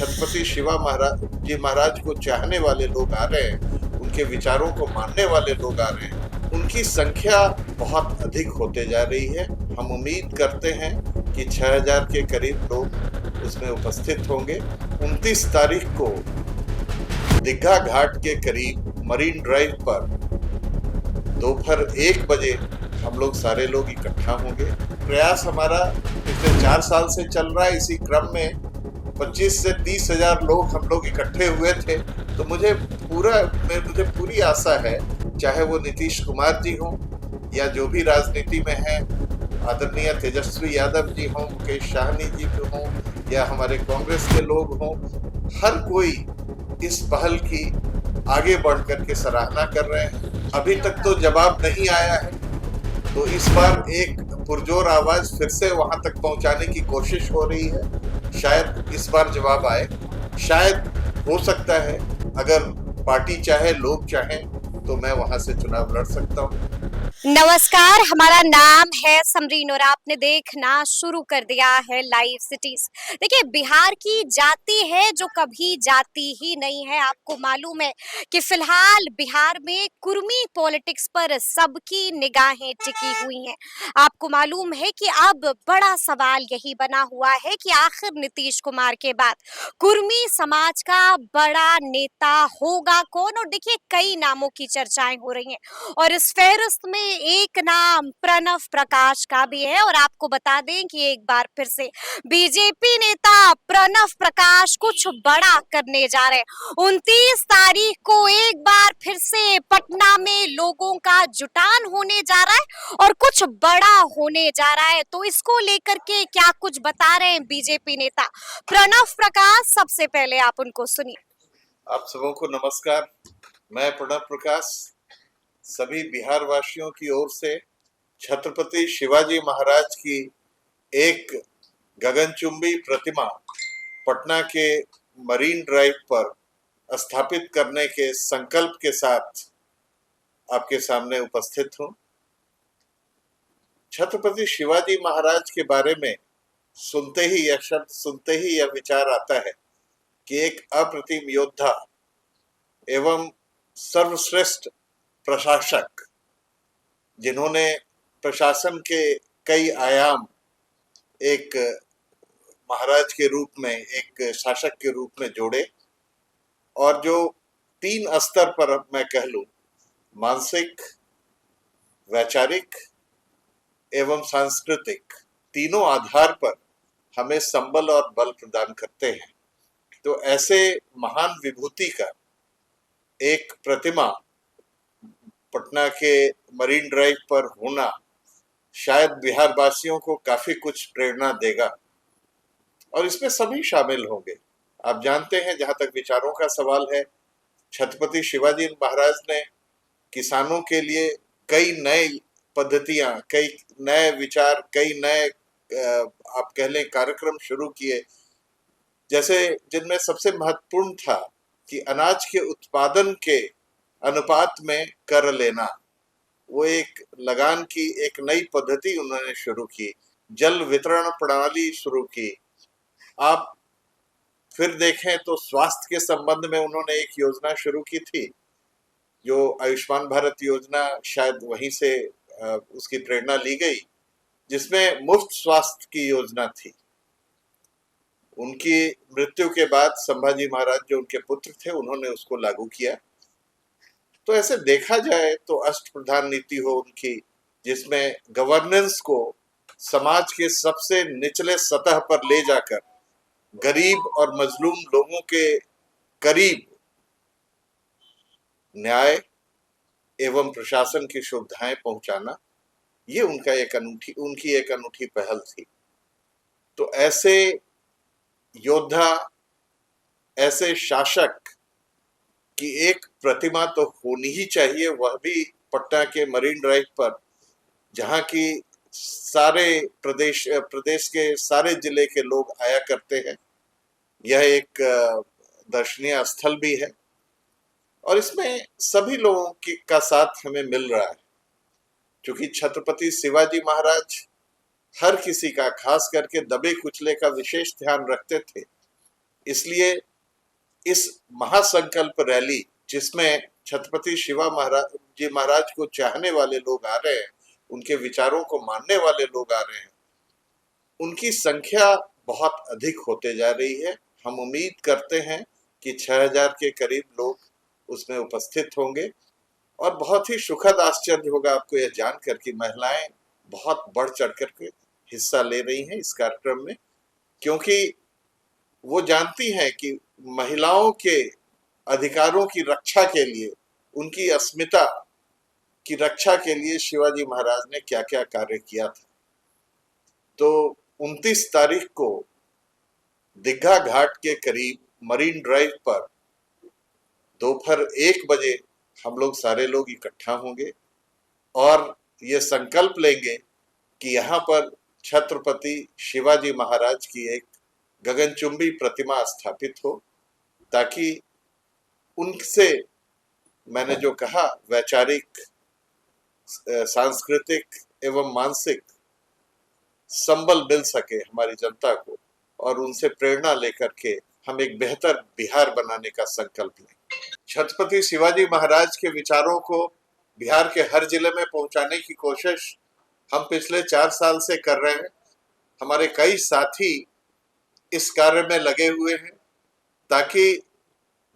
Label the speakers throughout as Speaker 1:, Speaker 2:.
Speaker 1: छत्रपति शिवा महाराज जी महाराज को चाहने वाले लोग आ रहे हैं, उनके विचारों को मानने वाले लोग आ रहे हैं, उनकी संख्या बहुत अधिक होते जा रही है। हम उम्मीद करते हैं कि 6000 के करीब लोग उसमें उपस्थित होंगे। 29 तारीख को दीघा घाट के करीब मरीन ड्राइव पर दोपहर 1 बजे हम लोग सारे लोग इकट्ठा होंगे। प्रयास हमारा पिछले 4 साल से चल रहा है। इसी क्रम में 25 से 30 हजार लोग हम लोग इकट्ठे हुए थे। तो मुझे पूरी आशा है, चाहे वो नीतीश कुमार जी हों या जो भी राजनीति में हैं, आदरणीय तेजस्वी यादव जी हों, मुकेश साहनी जी हों या हमारे कांग्रेस के लोग हों, हर कोई इस पहल की आगे बढ़ करके सराहना कर रहे हैं। अभी तक तो जवाब नहीं आया है, तो इस बार एक पुरजोर आवाज फिर से वहां तक पहुंचाने की कोशिश हो रही है। शायद इस बार जवाब आए, शायद हो सकता है अगर पार्टी चाहे, लोग चाहें, तो मैं वहां से चुनाव लड़ सकता हूं।
Speaker 2: नमस्कार, हमारा नाम है समरीन और आपने देखना शुरू कर दिया है लाइव सिटीज। देखिए, बिहार की जाति है जो कभी जाती ही नहीं है। आपको मालूम है कि फिलहाल बिहार में कुर्मी पॉलिटिक्स पर सबकी निगाहें टिकी हुई हैं। आपको मालूम है कि अब बड़ा सवाल यही बना हुआ है कि आखिर नीतीश कुमार के बाद कुर्मी समाज का बड़ा नेता होगा कौन। और देखिए, कई नामों की चर्चाएं हो रही हैं और इस फहरिस्त में एक नाम प्रणव प्रकाश का भी है। और आपको बता दें कि एक बार फिर से बीजेपी नेता प्रणव प्रकाश कुछ बड़ा करने जा रहे हैं। 29 तारीख को एक बार फिर से पटना में लोगों का जुटान होने जा रहा है और कुछ बड़ा होने जा रहा है। तो इसको लेकर के क्या कुछ बता रहे हैं बीजेपी नेता प्रणव प्रकाश, सबसे पहले आप उनको सुनिए।
Speaker 1: आप सबों को नमस्कार। मैं प्रणव प्रकाश सभी बिहार वासियों की ओर से छत्रपति शिवाजी महाराज की एक गगनचुंबी प्रतिमा पटना के मरीन ड्राइव पर स्थापित करने के संकल्प के साथ आपके सामने उपस्थित हूं। छत्रपति शिवाजी महाराज के बारे में सुनते ही यह शब्द, सुनते ही यह विचार आता है कि एक अप्रतिम योद्धा एवं सर्वश्रेष्ठ प्रशासक, जिन्होंने प्रशासन के कई आयाम एक महाराज के रूप में, एक शासक के रूप में जोड़े, और जो 3 स्तर पर मैं कह लूं, मानसिक, वैचारिक एवं सांस्कृतिक, तीनों आधार पर हमें संबल और बल प्रदान करते हैं। तो ऐसे महान विभूति का एक प्रतिमा पटना के मरीन ड्राइव पर होना शायद बिहार वासियों को काफी कुछ प्रेरणा देगा और इसमें सभी शामिल होंगे। आप जानते हैं, जहां तक विचारों का सवाल है, छत्रपति शिवाजी महाराज ने किसानों के लिए कई नई पद्धतियां, कई नए विचार, कई नए आप कह लें कार्यक्रम शुरू किए, जैसे जिनमें सबसे महत्वपूर्ण था कि अनाज के उत्पादन के अनुपात में कर लेना। वो एक लगान की एक नई पद्धति उन्होंने शुरू की, जल वितरण प्रणाली शुरू की। आप फिर देखें तो स्वास्थ्य के संबंध में उन्होंने एक योजना शुरू की थी, जो आयुष्मान भारत योजना, शायद वहीं से उसकी प्रेरणा ली गई, जिसमें मुफ्त स्वास्थ्य की योजना थी। उनकी मृत्यु के बाद संभाजी महाराज, जो उनके पुत्र थे, उन्होंने उसको लागू किया। तो ऐसे देखा जाए तो अष्टप्रधान नीति हो उनकी, जिसमें गवर्नेंस को समाज के सबसे निचले सतह पर ले जाकर गरीब और मजलूम लोगों के करीब न्याय एवं प्रशासन की सुविधाएं पहुंचाना, ये उनकी एक अनूठी पहल थी। तो ऐसे योद्धा, ऐसे शासक की एक प्रतिमा तो होनी ही चाहिए, वह भी पटना के मरीन ड्राइव पर, जहां की सारे प्रदेश के सारे जिले के लोग आया करते हैं। यह एक दर्शनीय स्थल भी है और इसमें सभी लोगों का साथ हमें मिल रहा है, क्योंकि छत्रपति शिवाजी महाराज हर किसी का, खास करके दबे कुचले का विशेष ध्यान रखते थे। इसलिए इस महासंकल्प रैली जिसमें छत्रपति शिवा महाराज जी महाराज को चाहने वाले लोग आ रहे हैं, उनके विचारों को मानने वाले लोग आ रहे हैं, उनकी संख्या बहुत अधिक होते जा रही है। हम उम्मीद करते हैं कि 6000 के करीब लोग उसमें उपस्थित होंगे और बहुत ही सुखद आश्चर्य होगा आपको यह जानकर कि महिलाएं बहुत बढ़ चढ़ करके हिस्सा ले रही हैं इस कार्यक्रम में, क्योंकि वो जानती हैं कि महिलाओं के अधिकारों की रक्षा के लिए, उनकी अस्मिता की रक्षा के लिए शिवाजी महाराज ने क्या क्या कार्य किया था। तो 29 तारीख को दीघा घाट के करीब मरीन ड्राइव पर दोपहर 1 बजे हम लोग सारे लोग इकट्ठा होंगे और ये संकल्प लेंगे कि यहाँ पर छत्रपति शिवाजी महाराज की एक गगनचुंबी प्रतिमा स्थापित हो, ताकि उनसे मैंने जो कहा वैचारिक, सांस्कृतिक एवं मानसिक संबल मिल सके हमारी जनता को और उनसे प्रेरणा लेकर के हम एक बेहतर बिहार बनाने का संकल्प लें। छत्रपति शिवाजी महाराज के विचारों को बिहार के हर जिले में पहुंचाने की कोशिश हम पिछले 4 साल से कर रहे हैं। हमारे कई साथी इस कार्य में लगे हुए हैं ताकि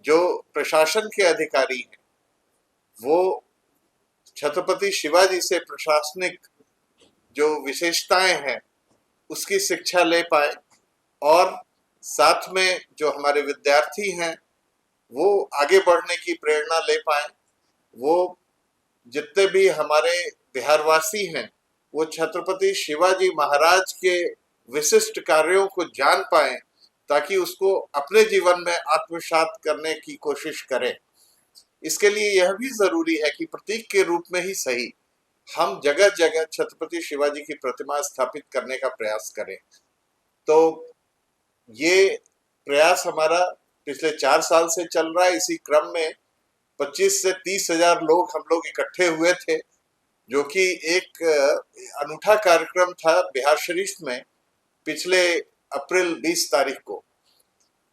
Speaker 1: जो प्रशासन के अधिकारी हैं वो छत्रपति शिवाजी से प्रशासनिक जो विशेषताएं हैं उसकी शिक्षा ले पाए और साथ में जो हमारे विद्यार्थी हैं वो आगे बढ़ने की प्रेरणा ले पाए। वो जितने भी हमारे बिहारवासी हैं वो छत्रपति शिवाजी महाराज के विशिष्ट कार्यों को जान पाए ताकि उसको अपने जीवन में आत्मसात करने की कोशिश करें। इसके लिए यह भी जरूरी है कि प्रतीक के रूप में ही सही हम जगह जगह छत्रपति शिवाजी की प्रतिमा स्थापित करने का प्रयास करें। तो ये प्रयास हमारा पिछले 4 साल से चल रहा है। इसी क्रम में 25 से 30 हजार लोग हम लोग इकट्ठे हुए थे, जो कि एक अनूठा कार्यक्रम था बिहार शरीफ में पिछले अप्रैल 20 तारीख को।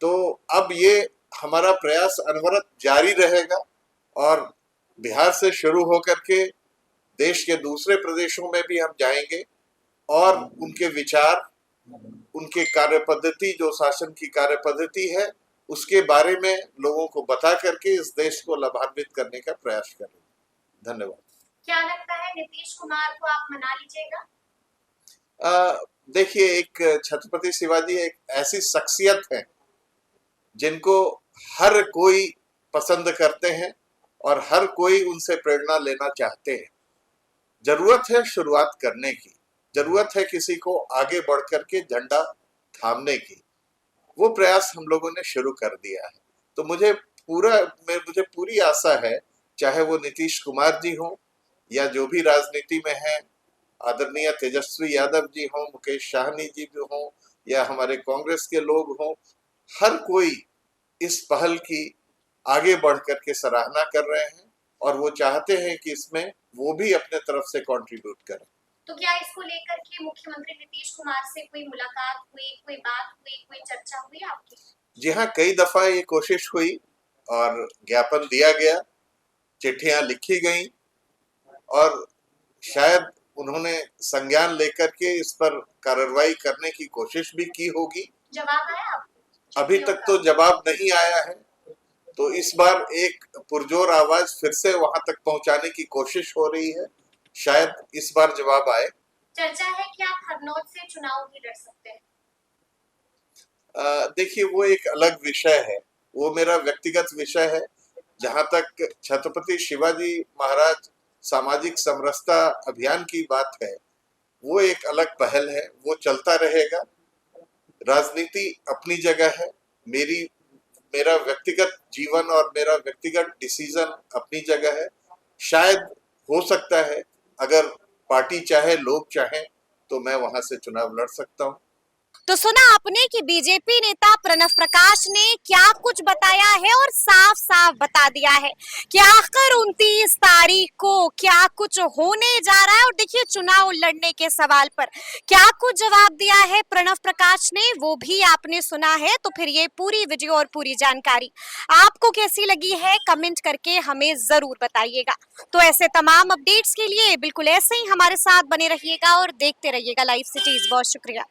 Speaker 1: तो अब ये हमारा प्रयास अनवरत जारी रहेगा और बिहार से शुरू होकर के देश के दूसरे प्रदेशों में भी हम जाएंगे और उनके विचार, उनके कार्य पद्धति, जो शासन की कार्य पद्धति है, उसके बारे में लोगों को बता करके इस देश को लाभान्वित करने का प्रयास करेंगे। धन्यवाद।
Speaker 2: क्या लगता है नीतीश कुमार को आप मना लीजिएगा?
Speaker 1: देखिए, एक छत्रपति शिवाजी एक ऐसी शख्सियत है जिनको हर कोई पसंद करते हैं और हर कोई उनसे प्रेरणा लेना चाहते हैं। जरूरत है शुरुआत करने की, जरूरत है किसी को आगे बढ़ करके झंडा थामने की। वो प्रयास हम लोगों ने शुरू कर दिया है। तो मुझे पूरी आशा है, चाहे वो नीतीश कुमार जी हों या जो भी राजनीति में हैं, आदरणीय तेजस्वी यादव जी हों, मुकेश साहनी जी भी हों या हमारे कांग्रेस के लोग हों, हर कोई इस पहल की आगे बढ़ करके सराहना कर रहे हैं और वो चाहते हैं कि इसमें वो भी अपने तरफ से कंट्रीब्यूट करें।
Speaker 2: तो क्या इसको लेकर के मुख्यमंत्री नीतीश कुमार से कोई मुलाकात हुई, कोई बात हुई, कोई चर्चा हुई आपकी?
Speaker 1: जी हाँ, कई दफा ये कोशिश हुई और ज्ञापन दिया गया, चिट्ठियां लिखी गई और शायद उन्होंने संज्ञान लेकर के इस पर कार्रवाई करने की कोशिश भी की होगी।
Speaker 2: जवाब आया आपको?
Speaker 1: अभी तक तो जवाब नहीं आया है, तो इस बार एक पुरजोर आवाज फिर से वहां तक पहुंचाने की कोशिश हो रही है। शायद इस बार जवाब आए।
Speaker 2: चर्चा है कि आप हरनौत से चुनाव भी लड़ सकते हैं।
Speaker 1: देखिए, वो एक अलग विषय है, वो मेरा व्यक्तिगत विषय है। जहां तक छत्रपति शिवाजी महाराज सामाजिक समरसता अभियान की बात है, वो एक अलग पहल है, वो चलता रहेगा। राजनीति अपनी जगह है, मेरा व्यक्तिगत जीवन और मेरा व्यक्तिगत डिसीजन अपनी जगह है। शायद हो सकता है अगर पार्टी चाहे, लोग चाहें, तो मैं वहां से चुनाव लड़ सकता हूं।
Speaker 2: तो सुना आपने कि बीजेपी नेता प्रणव प्रकाश ने क्या कुछ बताया है और साफ साफ बता दिया है कि आखिर 29 तारीख को क्या कुछ होने जा रहा है। और देखिए, चुनाव लड़ने के सवाल पर क्या कुछ जवाब दिया है प्रणव प्रकाश ने, वो भी आपने सुना है। तो फिर ये पूरी वीडियो और पूरी जानकारी आपको कैसी लगी है, कमेंट करके हमें जरूर बताइएगा। तो ऐसे तमाम अपडेट्स के लिए बिल्कुल ऐसे ही हमारे साथ बने रहिएगा और देखते रहिएगा लाइव सिटीज। बहुत शुक्रिया।